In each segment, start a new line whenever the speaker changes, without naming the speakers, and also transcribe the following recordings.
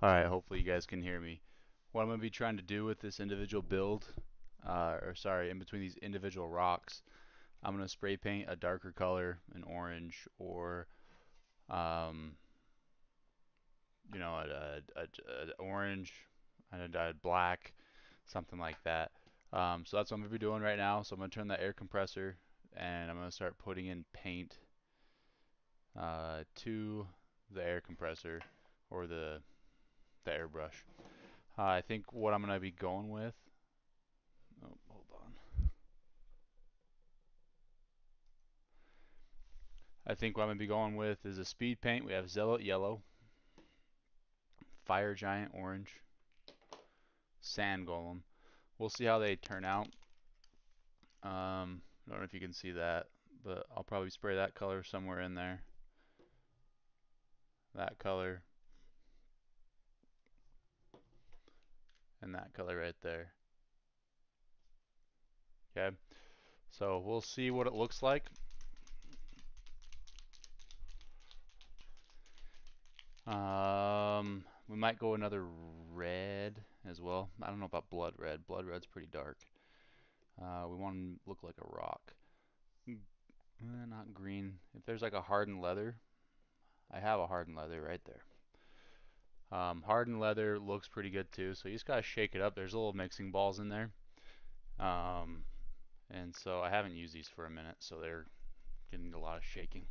Alright, hopefully you guys can hear me. What I'm going to be trying to do with this individual build, in between these individual rocks, I'm going to spray paint a darker color, an orange, or, um, a orange, and a black, something like that. So that's what I'm going to be doing right now. So I'm going to turn the air compressor, and I'm going to start putting in paint to the air compressor, or the airbrush. I think what I'm going to be going with. Oh, hold on. I think what I'm going to be going with is a speed paint. We have Zealot yellow, Fire Giant orange, Sand Golem. We'll see how they turn out. I don't know if you can see that, but I'll probably spray that color somewhere in there. That color, and that color right there. Okay, so we'll see what it looks like. We might go another red as well. I don't know about blood red. Blood red's pretty dark. We want to look like a rock. Not green. If there's like a hardened leather, I have a hardened leather right there. Hardened leather looks pretty good too, so you just gotta shake it up. There's little mixing balls in there. Um, and so I haven't used these for a minute, so they're getting a lot of shaking.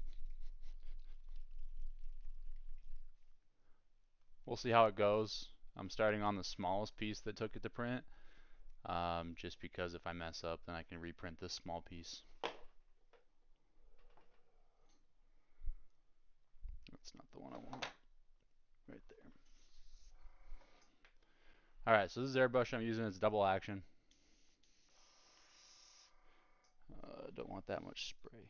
We'll see how it goes. I'm starting on the smallest piece that took it to print, just because if I mess up, then I can reprint this small piece. That's not the one I want. Right there. Alright, so this is airbrush I'm using. It's double action. Don't want that much spray.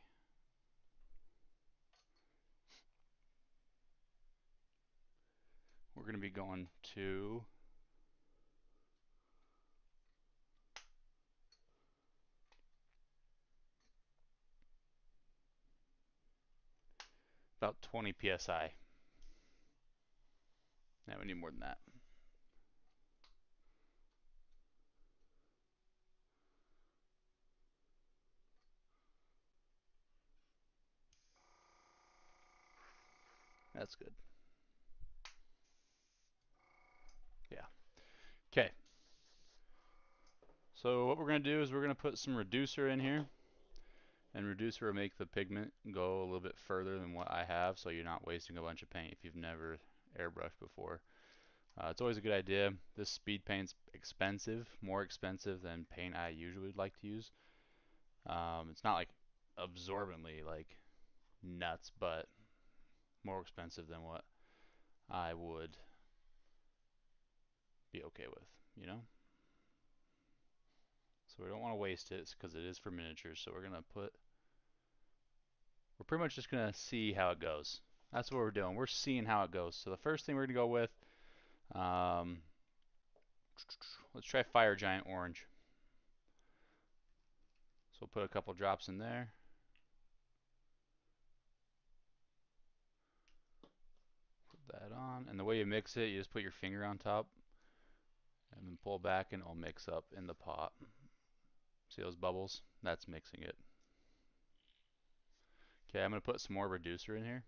We're going to be going to about 20 psi. Yeah, we need more than that. That's good. Yeah. Okay. So what we're going to do is we're going to put some reducer in here. And reducer will make the pigment go a little bit further than what I have, so you're not wasting a bunch of paint if you've never airbrushed before. It's always a good idea. This speed paint's expensive, more expensive than paint I usually would like to use. It's not like absorbently like nuts, but more expensive than what I would be okay with, you know? So we don't want to waste it because it is for miniatures. So we're pretty much just going to see how it goes. That's what we're doing. We're seeing how it goes. So the first thing we're going to go with, um, let's try Fire Giant Orange. So we'll put a couple drops in there. Put that on. And the way you mix it, you just put your finger on top and then pull back and it'll mix up in the pot. See those bubbles? That's mixing it. Okay, I'm going to put some more reducer in here.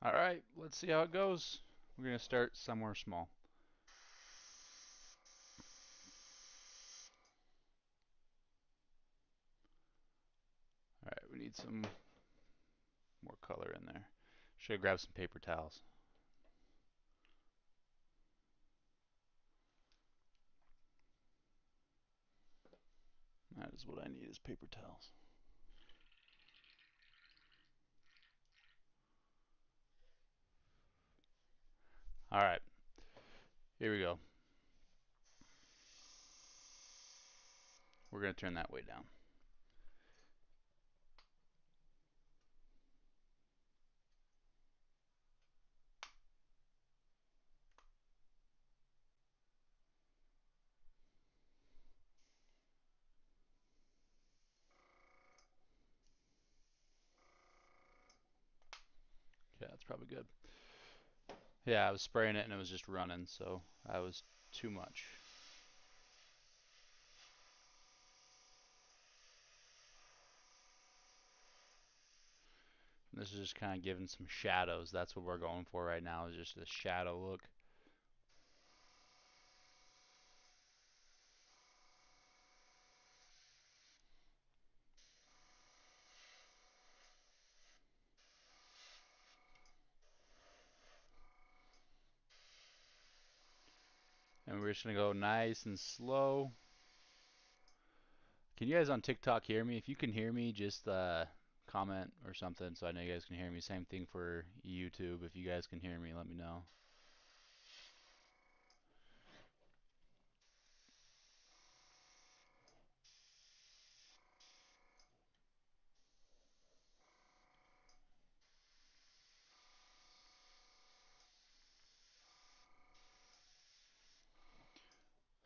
Alright, let's see how it goes. We're going to start somewhere small. Alright, we need some more color in there. Should grab some paper towels. That is what I need, is paper towels. Alright, here we go. We're going to turn that way down. That's probably good. Yeah, I was spraying it and it was just running, so I was too much. This is just kind of giving some shadows. That's what we're going for right now, is just a shadow look. And we're just going to go nice and slow. Can you guys on TikTok hear me? If you can hear me, just comment or something so I know you guys can hear me. Same thing for YouTube. If you guys can hear me, let me know.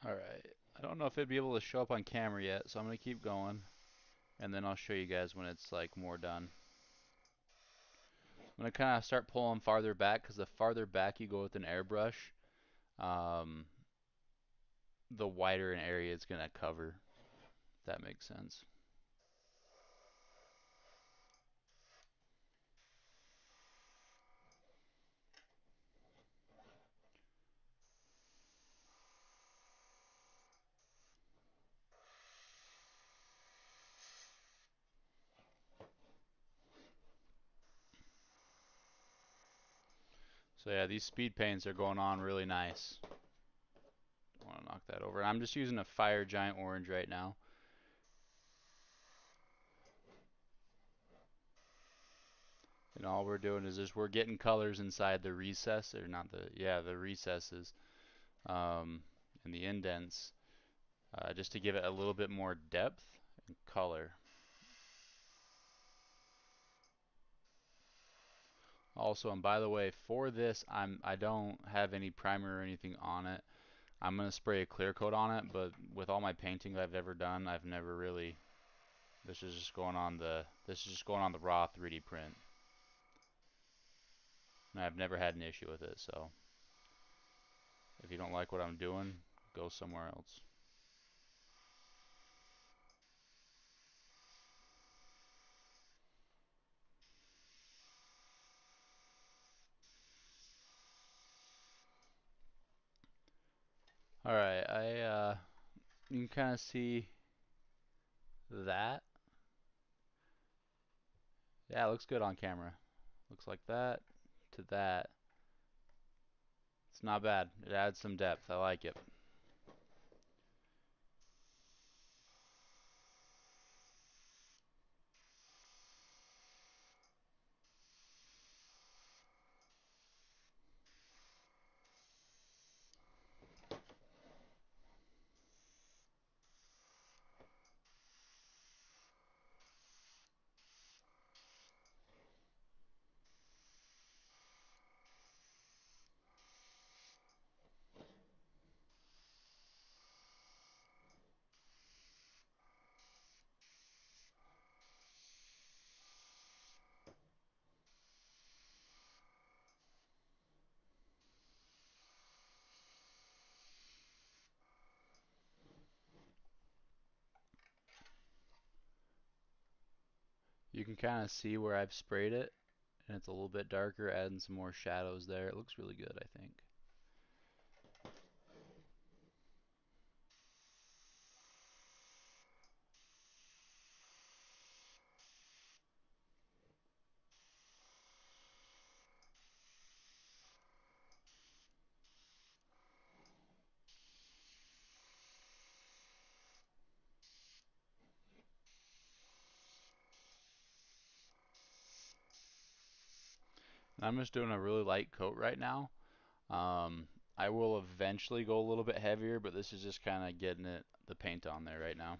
Alright. I don't know if it'd be able to show up on camera yet, so I'm going to keep going. And then I'll show you guys when it's like more done. I'm going to kind of start pulling farther back, because the farther back you go with an airbrush, um, the wider an area it's going to cover, if that makes sense. So yeah, these speed paints are going on really nice. I want to knock that over. I'm just using a Fire Giant Orange right now. And all we're doing is just we're getting colors inside the recess, or not the, yeah, the recesses, um, and the indents, just to give it a little bit more depth and color. Also, and by the way, for this, I don't have any primer or anything on it. I'm gonna spray a clear coat on it, but with all my painting I've ever done, I've never really. This is just going on the raw 3D print, and I've never had an issue with it. So if you don't like what I'm doing, go somewhere else. All right, you can kind of see that. Yeah, it looks good on camera. Looks like that to that. It's not bad. It adds some depth. I like it. You can kind of see where I've sprayed it, and it's a little bit darker, adding some more shadows there. It looks really good, I think. And I'm just doing a really light coat right now. Um, I will eventually go a little bit heavier, but this is just kind of getting the paint on there right now.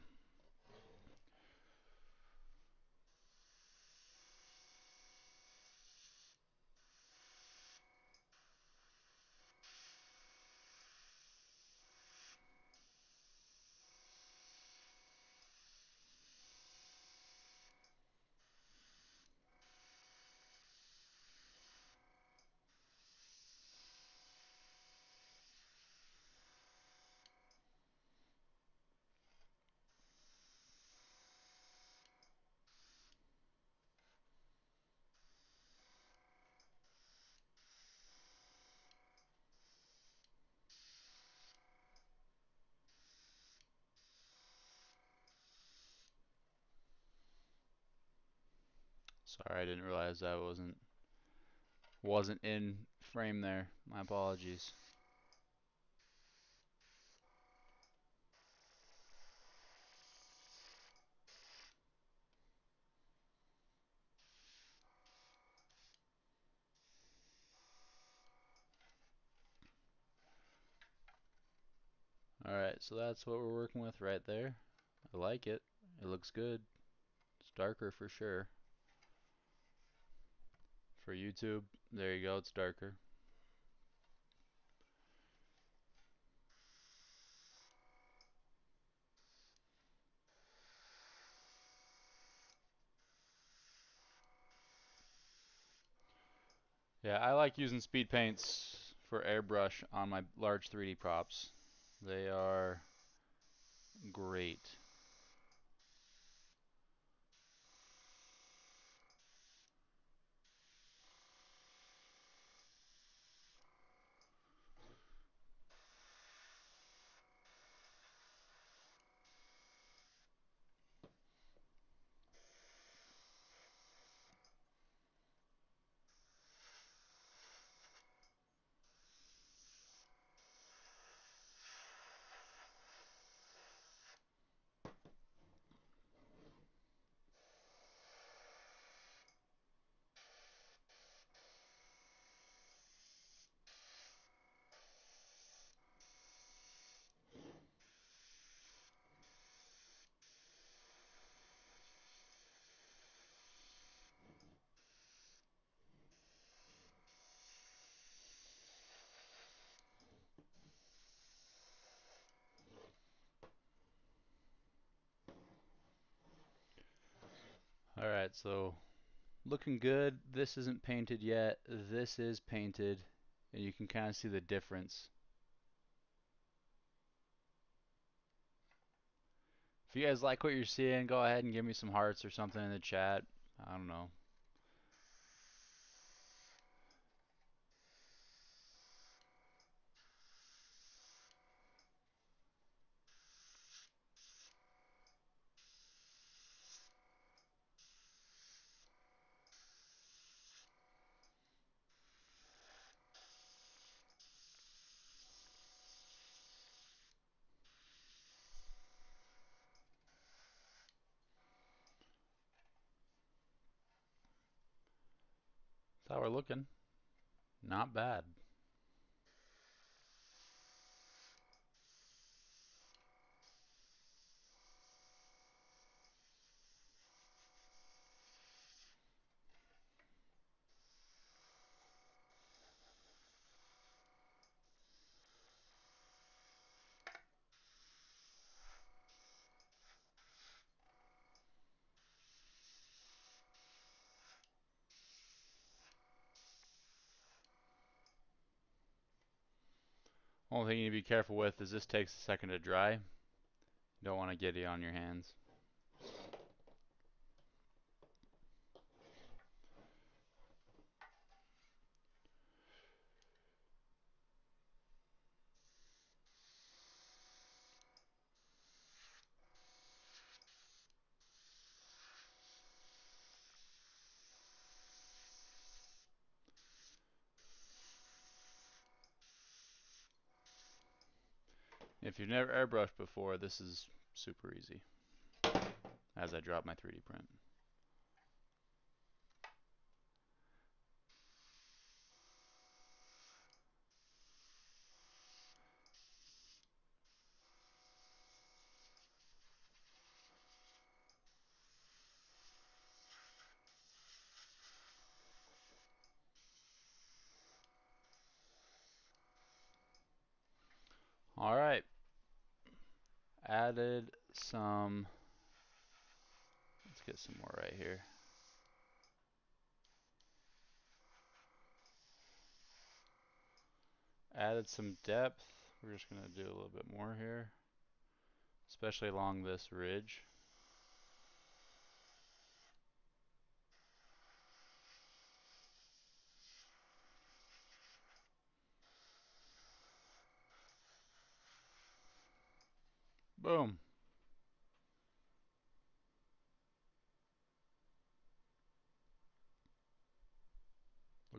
Sorry, I didn't realize I wasn't in frame there. My apologies. Alright, so that's what we're working with right there. I like it. It looks good. It's darker for sure. For YouTube, there you go, it's darker. Yeah, I like using speed paints for airbrush on my large 3D props. They are great. Alright, so looking good. This isn't painted yet. This is painted. And you can kind of see the difference. If you guys like what you're seeing, go ahead and give me some hearts or something in the chat. I don't know. That's how we're looking. Not bad. Only thing you need to be careful with is this takes a second to dry. You don't want to get it on your hands. If you've never airbrushed before, this is super easy. As I drop my 3D print. Alright. Added some. Let's get some more right here. Added some depth. We're just going to do a little bit more here, especially along this ridge. Boom.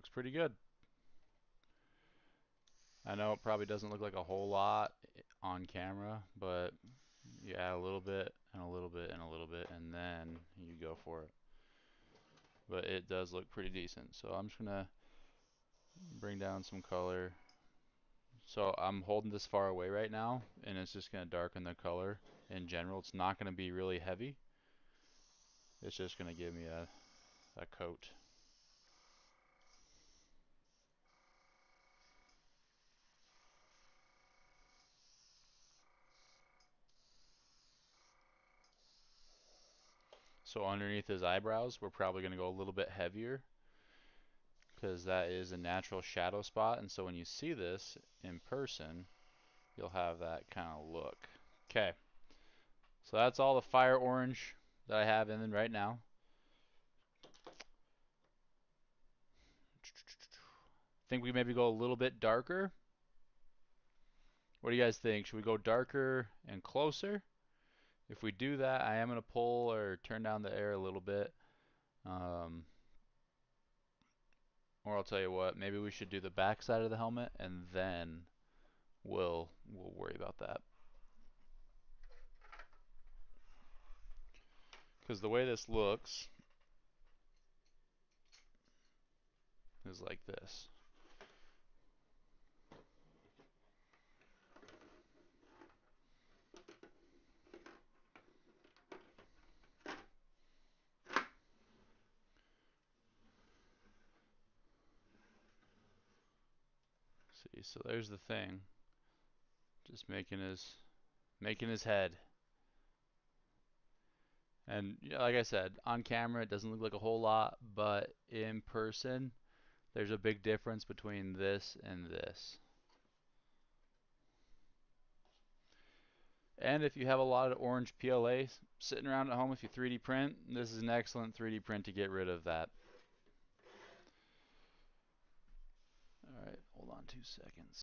looks pretty good. I know it probably doesn't look like a whole lot on camera, but you add a little bit and a little bit and a little bit, and then you go for it. But it does look pretty decent. So I'm just gonna bring down some color. So I'm holding this far away right now, and it's just gonna darken the color in general. It's not gonna be really heavy. It's just gonna give me a coat. So underneath his eyebrows, we're probably gonna go a little bit heavier because that is a natural shadow spot, and so when you see this in person, you'll have that kind of look. Okay, so that's all the fire orange that I have in right now. Think we maybe go a little bit darker? What do you guys think? Should we go darker and closer? If we do that, I am going to pull or turn down the air a little bit. Or I'll tell you what, maybe we should do the back side of the helmet and then we'll worry about that. Because the way this looks is like this. See, so there's the thing. Just making his head. And yeah, like I said, on camera it doesn't look like a whole lot, but in person there's a big difference between this and this. And if you have a lot of orange PLA sitting around at home, if you 3D print, this is an excellent 3D print to get rid of that. Alright, hold on 2 seconds.